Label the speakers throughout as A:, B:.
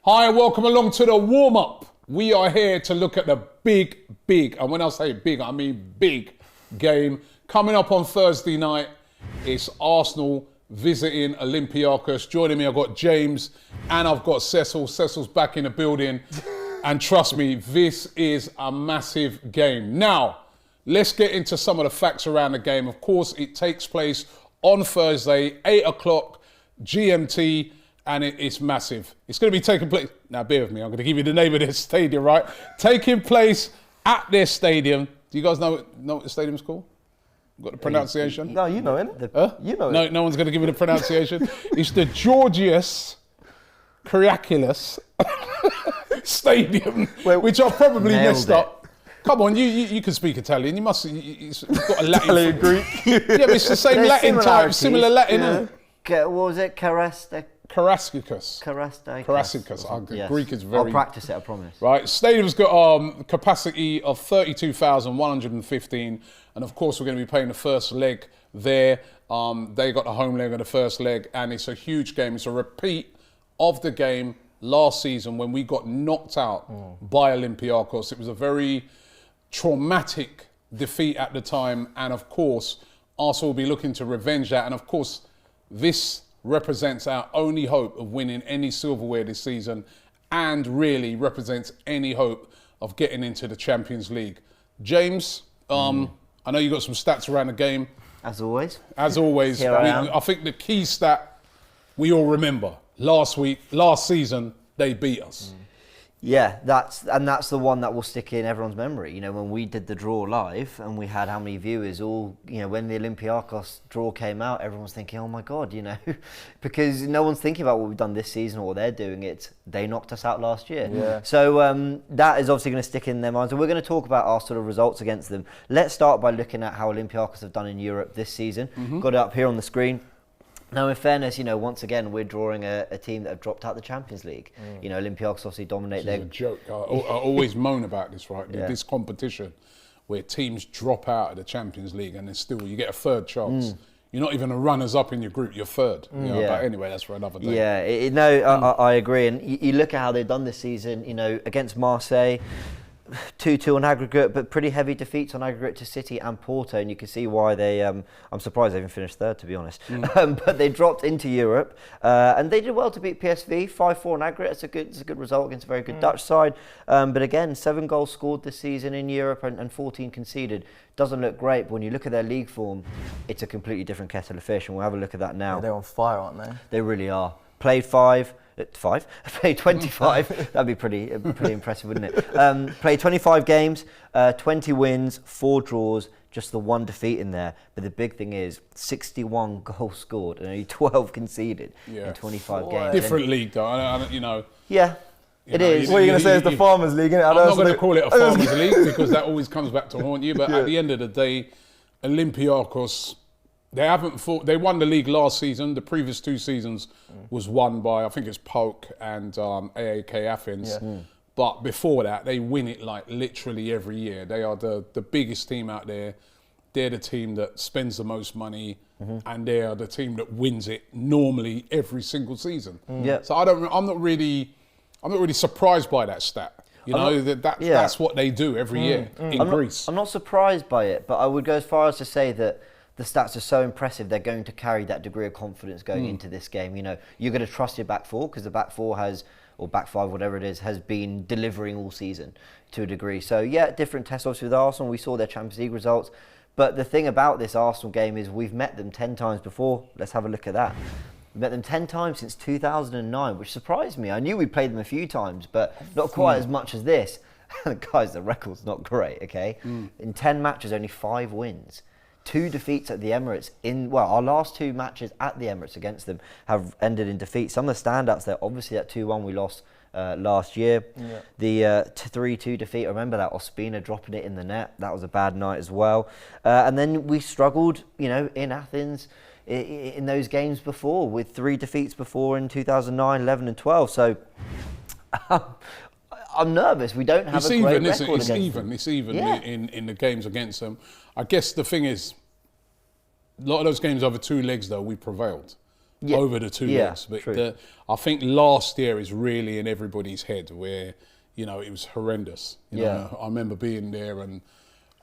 A: Hi, welcome along to the warm-up. We are here to look at the big, and when I say big, I mean big game. Coming up on Thursday night, it's Arsenal visiting Olympiacos. Joining me, I've got James and I've got Cecil. Cecil's back in the building. And trust me, this is a massive game. Now, let's get into some of the facts around the game. Of course, it takes place on Thursday, 8 o'clock GMT. And it's massive. It's going to be taking place. Now, bear with me. I'm going to give you the name of this stadium, right? Taking place at their stadium. Do you guys know what the stadium's called? Got the pronunciation?
B: No, you know it. You know it.
A: No one's going to give me the pronunciation. It's the Georgios Kyriakoulis Stadium, which I've probably messed up. Come on, you can speak Italian. You must. You've got a Latin.
B: Italian, Greek.
A: Yeah, but it's the same Latin type, similar Latin.
C: Yeah. What was it?
A: Karastikos.
C: Yes.
A: Greek is very...
C: I'll practice it, I promise.
A: Right, stadium's got capacity of 32,115, and of course we're going to be playing the first leg there. They got the home leg of the first leg, and it's a huge game. It's a repeat of the game last season when we got knocked out by Olympiacos. It was a very traumatic defeat at the time, and of course Arsenal will be looking to revenge that, and of course this represents our only hope of winning any silverware this season and really represents any hope of getting into the Champions League. James, I know you got some stats around the game.
C: As always.
A: Here I am. I think the key stat we all remember, last season, they beat us.
C: Yeah, that's the one that will stick in everyone's memory. You know, when we did the draw live and we had how many viewers, all, you know, when the Olympiacos draw came out, everyone was thinking, oh my God, you know, because no one's thinking about what we've done this season or what they're doing. They knocked us out last year. Yeah. So that is obviously going to stick in their minds. And we're going to talk about our sort of results against them. Let's start by looking at how Olympiacos have done in Europe this season. Got it up here on the screen. Now, in fairness, you know, once again, we're drawing a team that have dropped out the Champions League. You know, Olympiacos obviously dominate their...
A: It's a joke. I always moan about this, right?
C: Yeah.
A: This competition where teams drop out of the Champions League and then still you get a third chance. You're not even the runners-up in your group, you're third. You know, but anyway, that's for another day.
C: Yeah, I agree. And you look at how they've done this season, you know, against Marseille, 2-2 on aggregate, but pretty heavy defeats on aggregate to City and Porto, and you can see why they, I'm surprised they even finished third, to be honest. But they dropped into Europe, and they did well to beat PSV, 5-4 on aggregate. It's a good result against a very good Dutch side. But again, 7 goals scored this season in Europe and 14 conceded. Doesn't look great, but when you look at their league form, it's a completely different kettle of fish, and we'll have a look at that now.
B: Yeah, they're on fire, aren't they?
C: They really are. Played 25. That'd be pretty impressive, wouldn't it? Played 25 games, 20 wins, 4 draws, just the 1 defeat in there. But the big thing is 61 goals scored and only 12 conceded in 25 games.
A: Different league, though. You know.
C: Yeah. It is.
B: What are you going to say is the Farmers League, isn't it?
A: I'm not going to call it a Farmers League because that always comes back to haunt you. But at the end of the day, Olympiacos, they won the league last season. The previous 2 seasons was won by, I think it's PAOK and AAK Athens. Yeah. But before that, they win it like literally every year. They are the biggest team out there. They're the team that spends the most money, and they are the team that wins it normally every single season. So I'm not really surprised by that stat. You know, that's what they do every year in Greece.
C: I'm not surprised by it, but I would go as far as to say that the stats are so impressive, they're going to carry that degree of confidence going into this game. You know, you're going to trust your back four because the back four or back five, whatever it is, has been delivering all season to a degree. So yeah, different tests obviously with Arsenal. We saw their Champions League results. But the thing about this Arsenal game is we've met them 10 times before. Let's have a look at that. We've met them 10 times since 2009, which surprised me. I knew we played them a few times, but not quite as much as this. Guys, the record's not great, okay? In 10 matches, only 5 wins. 2 defeats at the Emirates our last 2 matches at the Emirates against them have ended in defeat. Some of the standouts there, obviously that 2-1 we lost last year. The 3-2 defeat, I remember that, Ospina dropping it in the net. That was a bad night as well. And then we struggled, you know, in Athens in those games before with 3 defeats before in 2009, 11 and 12. So I'm nervous. We don't have a great record against them.
A: It's even in the games against them. I guess the thing is, a lot of those games over 2 legs, though, we prevailed. over the 2 legs. But I think last year is really in everybody's head where, you know, it was horrendous. You know, I remember being there and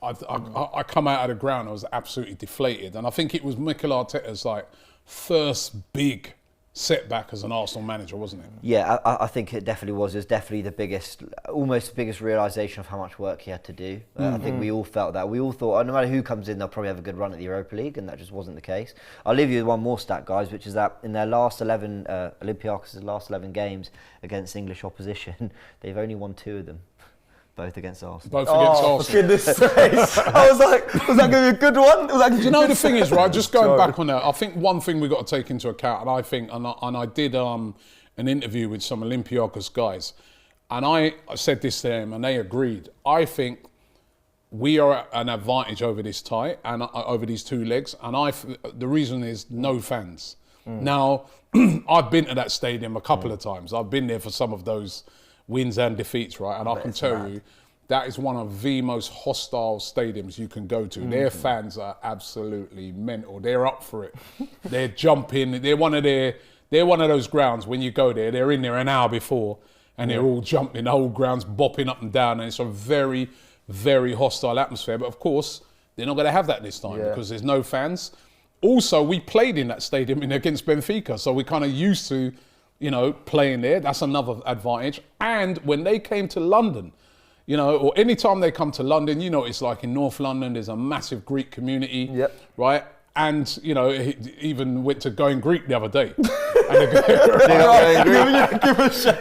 A: I come out of the ground, I was absolutely deflated. And I think it was Mikel Arteta's like first big setback as an Arsenal manager, wasn't it?
C: Yeah, I think it definitely was. It was definitely the biggest, almost the biggest realisation of how much work he had to do. I think we all felt that. We all thought, no matter who comes in, they'll probably have a good run at the Europa League, and that just wasn't the case. I'll leave you with one more stat, guys, which is that in their last 11, Olympiacos' last 11 games against English opposition, they've only won 2 of them. Both against Arsenal.
A: Both against Arsenal.
B: For goodness sakes. I was like, was that going to be a good one?
A: Do you know the thing is, right, just going back on that, I think one thing we've got to take into account, and I think, and I did an interview with some Olympiacos guys, and I said this to them, and they agreed. I think we are at an advantage over this tie, and over these 2 legs, and the reason is no fans. Now, I've been to that stadium a couple of times. I've been there for some of those wins and defeats, right? And I can tell you, that is one of the most hostile stadiums you can go to. Their fans are absolutely mental. They're up for it. They're jumping. They're one of those grounds when you go there, they're in there an hour before and they're all jumping. The whole ground's bopping up and down, and it's a very, very hostile atmosphere. But of course, they're not going to have that this time because there's no fans. Also, we played in that stadium against Benfica, so we're kind of used to, you know, playing there. That's another advantage. And when they came to London, you know, or any time they come to London, you know, it's like in North London, there's a massive Greek community, right? And, you know, he even went to Going Greek the other day.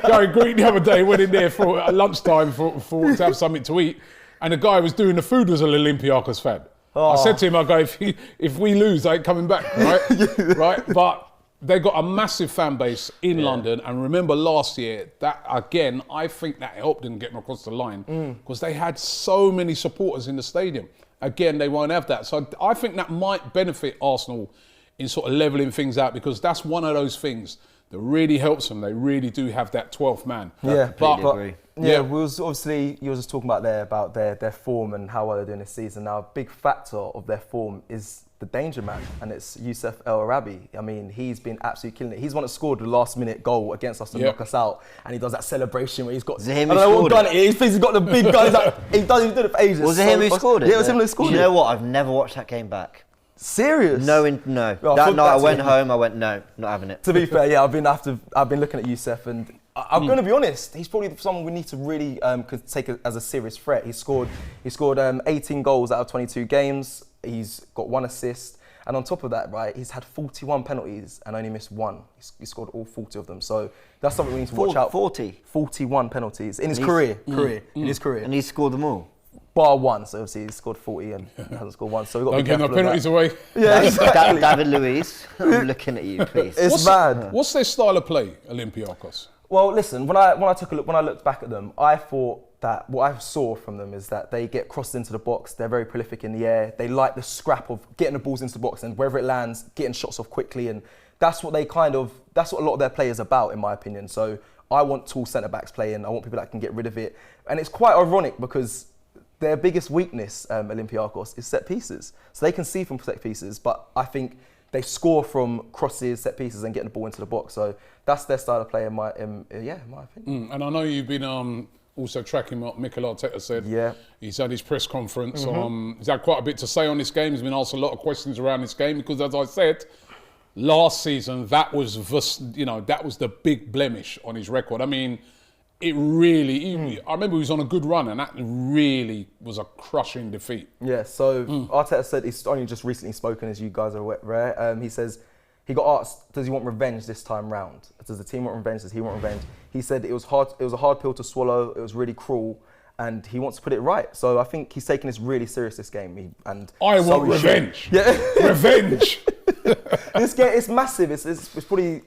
A: Going Greek the other day, went in there for lunchtime to have something to eat. And the guy who was doing the food was an Olympiacos fan. I said to him, I go, if we lose, I ain't coming back, right? Right? But they got a massive fan base in London, and remember last year, that again, I think that helped them get them across the line because they had so many supporters in the stadium. Again, they won't have that. So I think that might benefit Arsenal in sort of levelling things out, because that's one of those things that really helps them. They really do have that 12th man.
B: Yeah,
C: but agree.
B: Yeah, we was obviously, you were just talking about their form and how well they're doing this season. Now, a big factor of their form is the danger man, and it's Youssef El Arabi. I mean, he's been absolutely killing it. He's the one that scored the last-minute goal against us to knock us out, and he does that celebration where he's got.
C: Was it him who scored it?
B: He thinks he's got the big gun. He did it for ages.
C: Was it him who scored it?
B: Yeah, it was him who scored it.
C: You know what? I've never watched that game back.
B: Serious?
C: No. That night I went home. I went, no, not having it.
B: To be fair, yeah, I've been looking at Youssef, and I'm going to be honest. He's probably someone we need to really take as a serious threat. He scored 18 goals out of 22 games. He's got 1 assist. And on top of that, right, he's had 41 penalties and only missed 1. He scored all 40 of them. So that's something we need to watch out. 41 penalties in his career. In his career.
C: And he scored them all.
B: Bar 1, so obviously he scored 40 and hasn't scored 1. So we've got to be careful.
A: Don't give no penalties away.
B: Yeah, exactly.
C: David Luiz, I'm looking at you, please.
B: It's mad.
A: What's their style of play, Olympiacos?
B: Well, listen, when I looked back at them, I thought that what I saw from them is that they get crossed into the box. They're very prolific in the air. They like the scrap of getting the balls into the box, and wherever it lands, getting shots off quickly. And that's what that's what a lot of their play is about, in my opinion. So I want tall centre backs playing. I want people that can get rid of it. And it's quite ironic because their biggest weakness, Olympiacos, is set pieces. So they can see from set pieces, but I think they score from crosses, set pieces, and getting the ball into the box. So that's their style of play, in my opinion. And
A: I know you've been also tracking what Mikel Arteta said.
B: Yeah.
A: He's had his press conference. He's had quite a bit to say on this game. He's been asked a lot of questions around this game because, as I said, last season that was the big blemish on his record. I mean, it really. I remember he was on a good run, and that really was a crushing defeat.
B: Yeah. So Arteta said he's only just recently spoken, as you guys are aware. He says he got asked, does he want revenge this time round? Does the team want revenge? Does he want revenge? He said it was hard. It was a hard pill to swallow. It was really cruel, and he wants to put it right. So I think he's taking this really serious, this game.
A: I want revenge.
B: Yeah,
A: revenge.
B: This game, it's massive. It's probably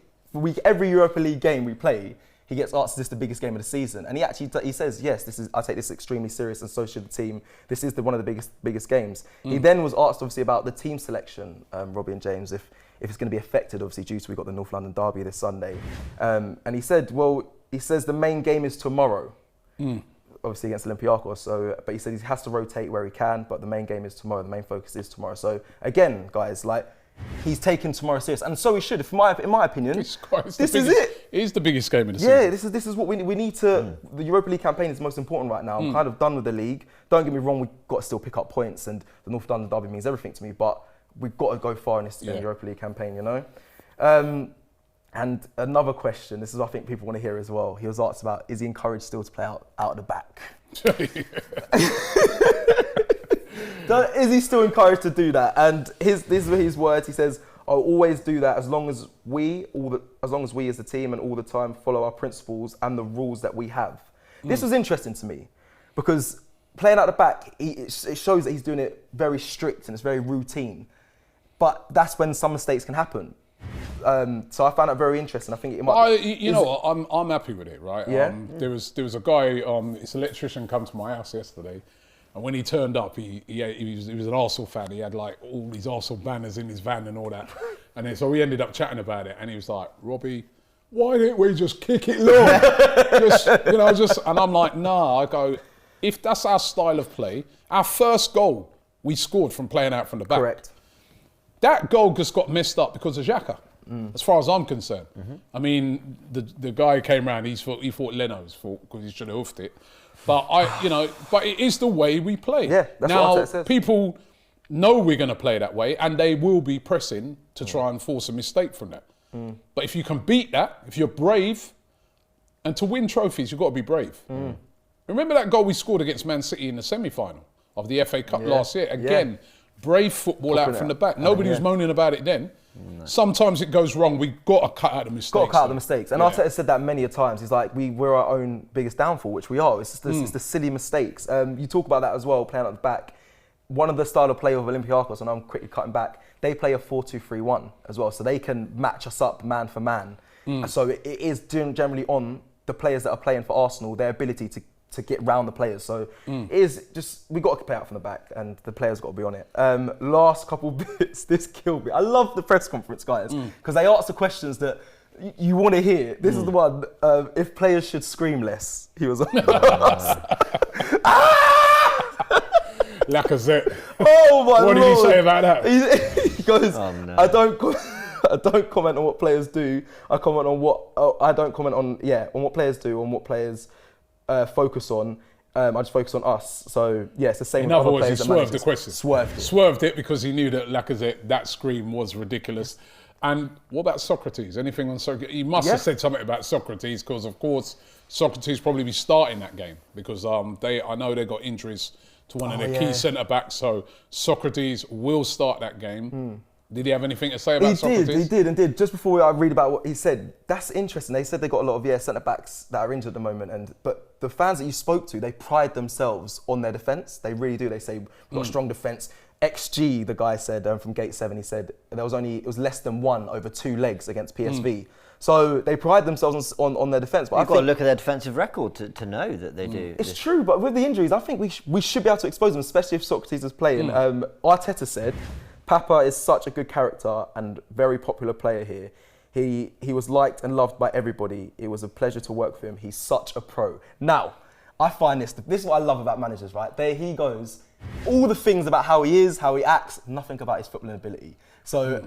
B: every Europa League game we play, he gets asked, is this the biggest game of the season? And he says, yes, I take this extremely serious, and so should the team. This is one of the biggest games. He then was asked, obviously, about the team selection, Robbie and James, if it's going to be affected, obviously, due to we got the North London derby this Sunday. And he said, the main game is tomorrow, obviously against Olympiacos. But he said he has to rotate where he can, but the main game is tomorrow. The main focus is tomorrow. So again, guys, he's taken tomorrow serious, and so he should. In my opinion, this is it.
A: It is the biggest game in the season.
B: Yeah, this is what we need to. The Europa League campaign is most important right now. I'm kind of done with the league. Don't get me wrong, we've got to still pick up points, and the North London derby means everything to me. But we've got to go far in this Europa League campaign, you know. And another question. This is what I think people want to hear as well. He was asked about: is he encouraged still to play out at the back? Is he still encouraged to do that? And these were his words. He says, "I'll always do that as long as we as a team and all the time follow our principles and the rules that we have." This was interesting to me because playing out the back, it shows that he's doing it very strict and it's very routine. But that's when some mistakes can happen. So I found that very interesting. I think it might.
A: I'm happy with it, right?
B: Yeah.
A: There was a guy, this electrician, come to my house yesterday, and when he turned up, he was an Arsenal fan. He had like all these Arsenal banners in his van and all that, and then so we ended up chatting about it. And he was like, "Robbie, why didn't we just kick it long?" And I'm like, "Nah." I go, if that's our style of play, our first goal we scored from playing out from the back.
B: Correct.
A: That goal just got messed up because of Xhaka, as far as I'm concerned. I mean, the guy came round, he thought Leno's fault because he should have hoofed it. But but it is the way we play.
B: Yeah, that's what Arteta says.
A: People know we're going to play that way, and they will be pressing to try and force a mistake from that. But if you can beat that, if you're brave, and to win trophies, you've got to be brave. Remember that goal we scored against Man City in the semi-final of the FA Cup last year? Again, brave football out from the back. Nobody was moaning about it then. No. Sometimes it goes wrong. We've got to cut out the mistakes.
B: Got to cut out the mistakes. And Arteta said that many a times. He's like, we're our own biggest downfall, which we are. It's the silly mistakes. You talk about that as well, playing at the back. One of the style of play of Olympiacos, and I'm quickly cutting back, they play a 4-2-3-1 as well. So they can match us up man for man. So it is generally on the players that are playing for Arsenal, their ability to get round the players. So it is just, we got to play out from the back and the players got to be on it. Last couple bits, this killed me. I love the press conference, guys, because they ask the questions that you want to hear. This is the one, if players should scream less. He was like,
A: Lacazette.
B: Oh my
A: What
B: Lord.
A: did he say about that?
B: He goes,
C: Oh, no.
B: I don't comment on what players do. I comment on I don't comment on what players do, on what players focus on. I just focus on us. So yeah, it's the same.
A: In
B: with
A: other
B: other
A: words, he
B: players
A: swerved the question.
B: Swerved
A: it because he knew that Lacazette, that scream was ridiculous. And what about Socrates? Anything on Socrates? He must have said something about Socrates because, of course, Socrates probably be starting that game because I know they got injuries to one of their key centre backs. So Socrates will start that game. Did he have anything to say about Socrates?
B: He did. Just before I read about what he said, that's interesting. They said they got a lot of centre-backs that are injured at the moment, but the fans that you spoke to, they pride themselves on their defence. They really do. They say, we've got a strong defence. XG, the guy said from Gate 7, he said it was less than 1 over 2 legs against PSV. So they pride themselves on their defence. But
C: You've got to look at their defensive record to know that they do.
B: It's true, but with the injuries, I think we should be able to expose them, especially if Socrates is playing. Arteta said, Papa is such a good character and very popular player here. He was liked and loved by everybody. It was a pleasure to work with him. He's such a pro. Now, I find this is what I love about managers, right? There he goes, all the things about how he is, how he acts, nothing about his footballing ability. So,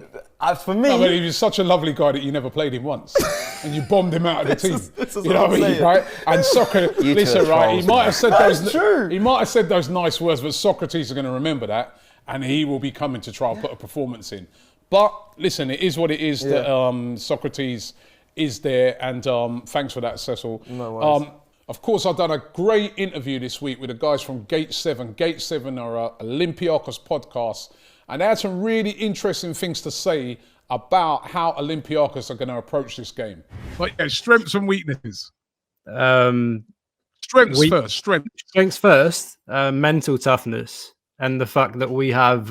B: for me...
A: No, but he was such a lovely guy that you never played him once. And you bombed him out of the team.
B: This is
A: you know what I mean, right? And Socrates, listen, right, he might have said those nice words, but Socrates is going to remember that. And he will be coming to try and put a performance in. But listen, it is what it is that Socrates is there. And thanks for that, Cecil.
B: No worries.
A: Of course, I've done a great interview this week with the guys from Gate 7. Gate 7 are a Olympiacos podcast. And they had some really interesting things to say about how Olympiacos are going to approach this game. But yeah, strengths and weaknesses. Strengths
D: first. Mental toughness. And the fact that we have,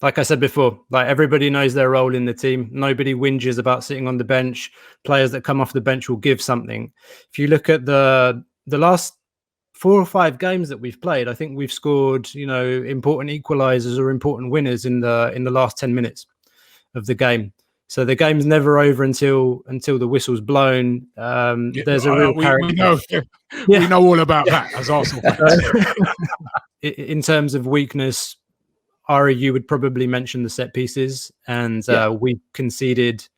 D: like I said before, like everybody knows their role in the team. Nobody whinges about sitting on the bench. Players that come off the bench will give something. If you look at the last 4 or 5 games that we've played, I think we've scored, important equalisers or important winners in the last 10 minutes of the game. So the game's never over until the whistle's blown. There's a real character.
A: We know all about that as Arsenal fans.
D: In terms of weakness, Ari, you would probably mention the set pieces, and we've conceded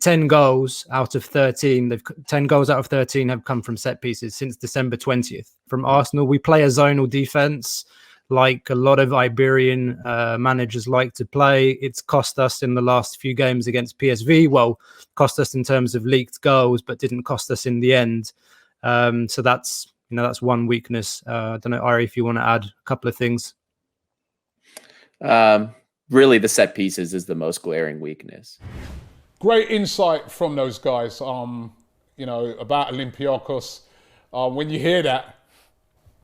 D: 10 goals out of 13. 10 goals out of 13 have come from set pieces since December 20th. From Arsenal, we play a zonal defense like a lot of Iberian managers like to play. It's cost us in the last few games against PSV. Well, cost us in terms of leaked goals, but didn't cost us in the end. So that's one weakness. I don't know, Ari, if you want to add a couple of things.
E: Really, the set pieces is the most glaring weakness.
A: Great insight from those guys, about Olympiacos. When you hear that,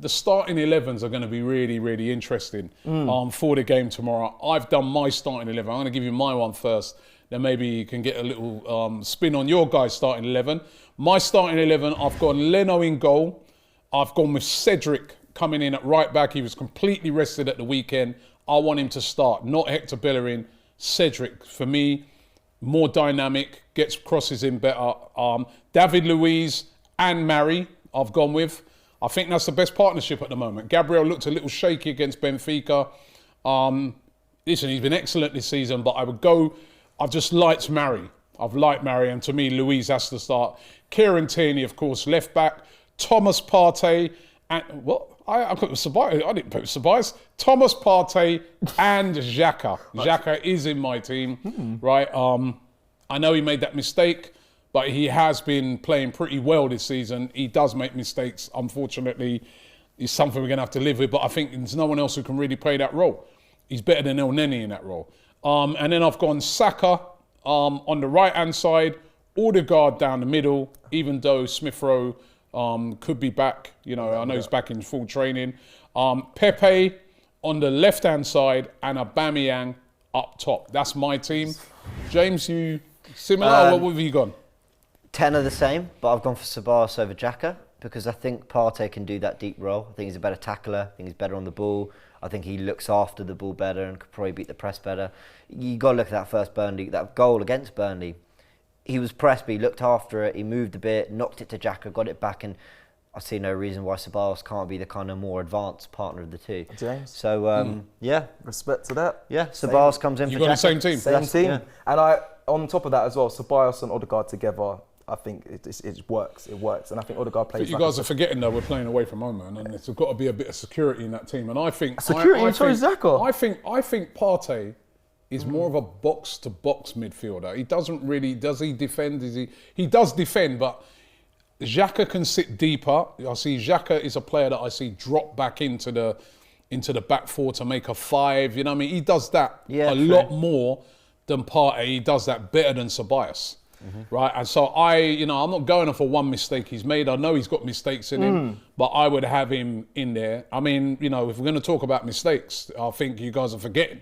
A: the starting 11s are going to be really, really interesting for the game tomorrow. I've done my starting 11. I'm going to give you my one first. Then maybe you can get a little spin on your guys' starting 11. My starting 11, I've got Leno in goal. I've gone with Cedric coming in at right back. He was completely rested at the weekend. I want him to start, not Hector Bellerin. Cedric, for me, more dynamic, gets crosses in better. David Luiz and Mari, I've gone with. I think that's the best partnership at the moment. Gabriel looked a little shaky against Benfica. Listen, he's been excellent this season, but I've just liked Mari. I've liked Mari, and to me, Luiz has to start. Kieran Tierney, of course, left back. Thomas Partey, and what? I put Ceballos. I didn't put Ceballos. Thomas Partey and Xhaka. Xhaka is in my team, right? I know he made that mistake, but he has been playing pretty well this season. He does make mistakes, unfortunately. It's something we're going to have to live with, but I think there's no one else who can really play that role. He's better than El Neni in that role. And then I've gone Saka on the right-hand side, Odegaard down the middle, even though Smith Rowe could be back. I know he's back in full training. Pepe on the left-hand side and Aubameyang up top. That's my team. James, you similar? What have you gone?
C: 10 are the same, but I've gone for Ceballos over Xhaka because I think Partey can do that deep role. I think he's a better tackler. I think he's better on the ball. I think he looks after the ball better and could probably beat the press better. You got to look at that goal against Burnley. He was pressed, but he looked after it. He moved a bit, knocked it to Xhaka, got it back, and I see no reason why Ceballos can't be the kind of more advanced partner of the two.
B: James.
C: So,
B: Respect to that.
C: Yeah, Ceballos comes in
A: You
C: for
A: got
C: Xhaka.
A: the same team?
B: Same team.
C: Yeah.
B: And on top of that as well, Ceballos and Odegaard together, I think it works. It works. And I think Odegaard plays.
A: You guys are forgetting though, we're playing away from home, man, and there's got to be a bit of security in that team. And I think
B: Xhaka.
A: I think Partey is more of a box-to-box midfielder. He doesn't really, does he defend? He does defend, but Xhaka can sit deeper. I see Xhaka is a player that I see drop back into the back four to make a 5. You know what I mean? He does that lot more than Partey. He does that better than Ceballos. Right, and so I'm not going off for one mistake he's made. I know he's got mistakes in him, but I would have him in there. I mean, if we're going to talk about mistakes, I think you guys are forgetting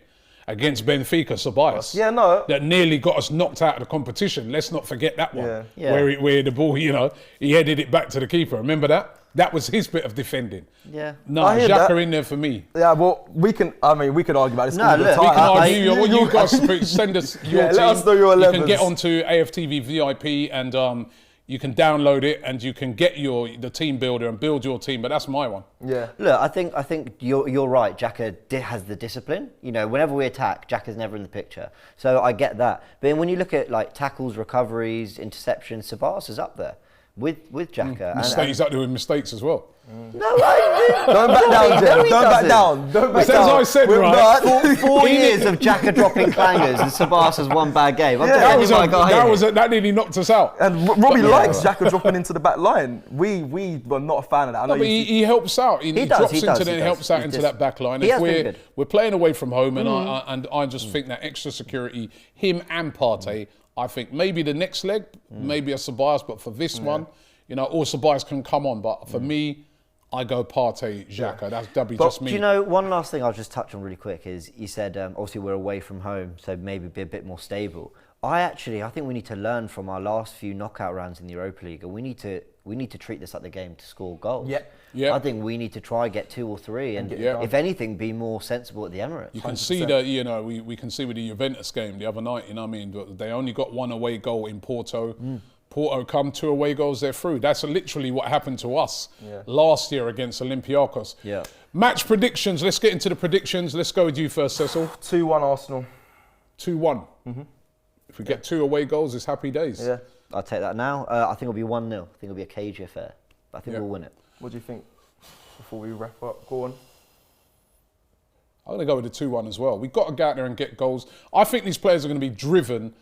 A: against Benfica, Ceballos.
B: Yeah, no.
A: That nearly got us knocked out of the competition. Let's not forget that one.
C: Yeah.
A: Where the ball, he headed it back to the keeper. Remember that? That was his bit of defending.
C: Yeah.
A: No, Xhaka in there for me.
B: Yeah, well, we could argue about this all the
A: We
B: time.
A: can argue. What you guys send us your team.
B: Let us know your 11s.
A: You can get onto AFTV VIP and you can download it and you can get the team builder and build your team. But that's my one.
B: Yeah.
C: Look, I think you're right. Xhaka has the discipline. Whenever we attack, Xhaka's never in the picture. So I get that. But then when you look at like tackles, recoveries, interceptions, Ceballos is up there with Xhaka.
A: He's up there with mistakes as well.
C: No, I
B: Don't back down, Jim. Don't back down. Don't back down.
A: As I said, right?
C: 4 years of Xhaka dropping clangers and Ceballos has one bad game.
A: That nearly knocked us out.
B: And Robbie likes Xhaka dropping into the back line. We were not a fan of that. I know
A: but he helps out. He drops into there and helps out into that back line. We're playing away from home, and I just think that extra security, him and Partey, I think maybe the next leg, maybe a Ceballos, but for this one, or Ceballos can come on. But for me, I go Partey, Xhaka. That'd be just me.
C: Do you know, one last thing I'll just touch on really quick is you said, obviously we're away from home, so maybe be a bit more stable. I think we need to learn from our last few knockout rounds in the Europa League, and we need to treat this like the game to score goals.
A: Yeah.
C: I think we need to try get 2 or 3, and if anything, be more sensible at the Emirates.
A: You can see that, we can see with the Juventus game the other night, they only got one away goal in Porto. Porto come, 2 away goals, they're through. That's literally what happened to us last year against Olympiacos.
C: Yeah.
A: Match predictions. Let's get into the predictions. Let's go with you first, Cecil.
B: 2-1 Arsenal.
A: 2-1. If we get 2 away goals, it's happy days.
B: Yeah.
C: I'll take that now. I think it'll be 1-0. I think it'll be a cagey affair. But I think we'll win it.
B: What do you think before we wrap up? Go on.
A: I'm going to go with the 2-1 as well. We've got to go out there and get goals. I think these players are going to be driven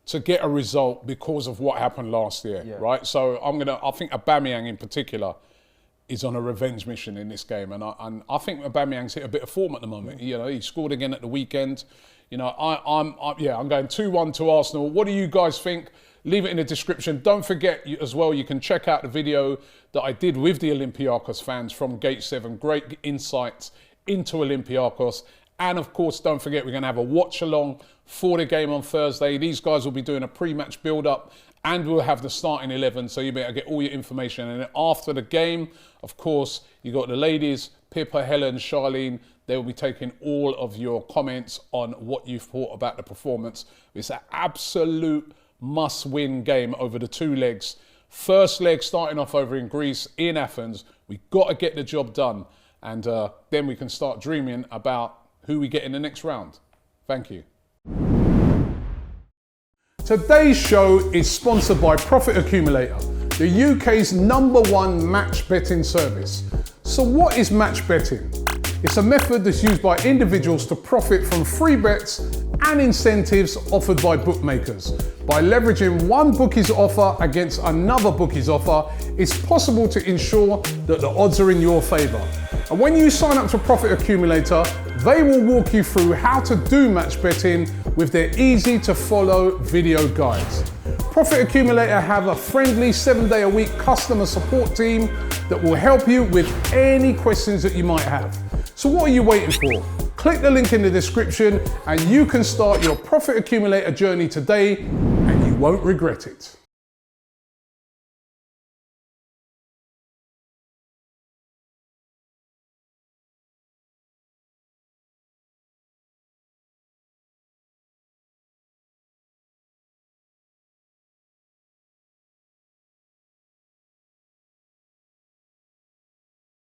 A: to get a result because of what happened last year, right? So I think Aubameyang in particular is on a revenge mission in this game, and I think Aubameyang's hit a bit of form at the moment. You know, he scored again at the weekend. You know, I'm going 2-1 to Arsenal. What do you guys think? Leave it in the description. Don't forget as well, you can check out the video that I did with the Olympiacos fans from Gate 7. Great insights into Olympiacos. And of course, don't forget, we're going to have a watch along for the game on Thursday. These guys will be doing a pre-match build-up and we'll have the starting 11, so you better get all your information. And then after the game, of course, you got the ladies, Pippa, Helen, Charlene. They will be taking all of your comments on what you thought about the performance. It's an absolute must-win game over the 2 legs. First leg starting off over in Greece, in Athens. We've got to get the job done. And then we can start dreaming about who we get in the next round. Thank you. Today's show is sponsored by Profit Accumulator, the UK's #1 match betting service. So what is match betting? It's a method that's used by individuals to profit from free bets and incentives offered by bookmakers. By leveraging one bookie's offer against another bookie's offer, it's possible to ensure that the odds are in your favour. And when you sign up to Profit Accumulator, they will walk you through how to do match betting with their easy to follow video guides. Profit Accumulator have a friendly 7-day-a-week customer support team that will help you with any questions that you might have. So what are you waiting for? Click the link in the description and you can start your Profit Accumulator journey today and you won't regret it.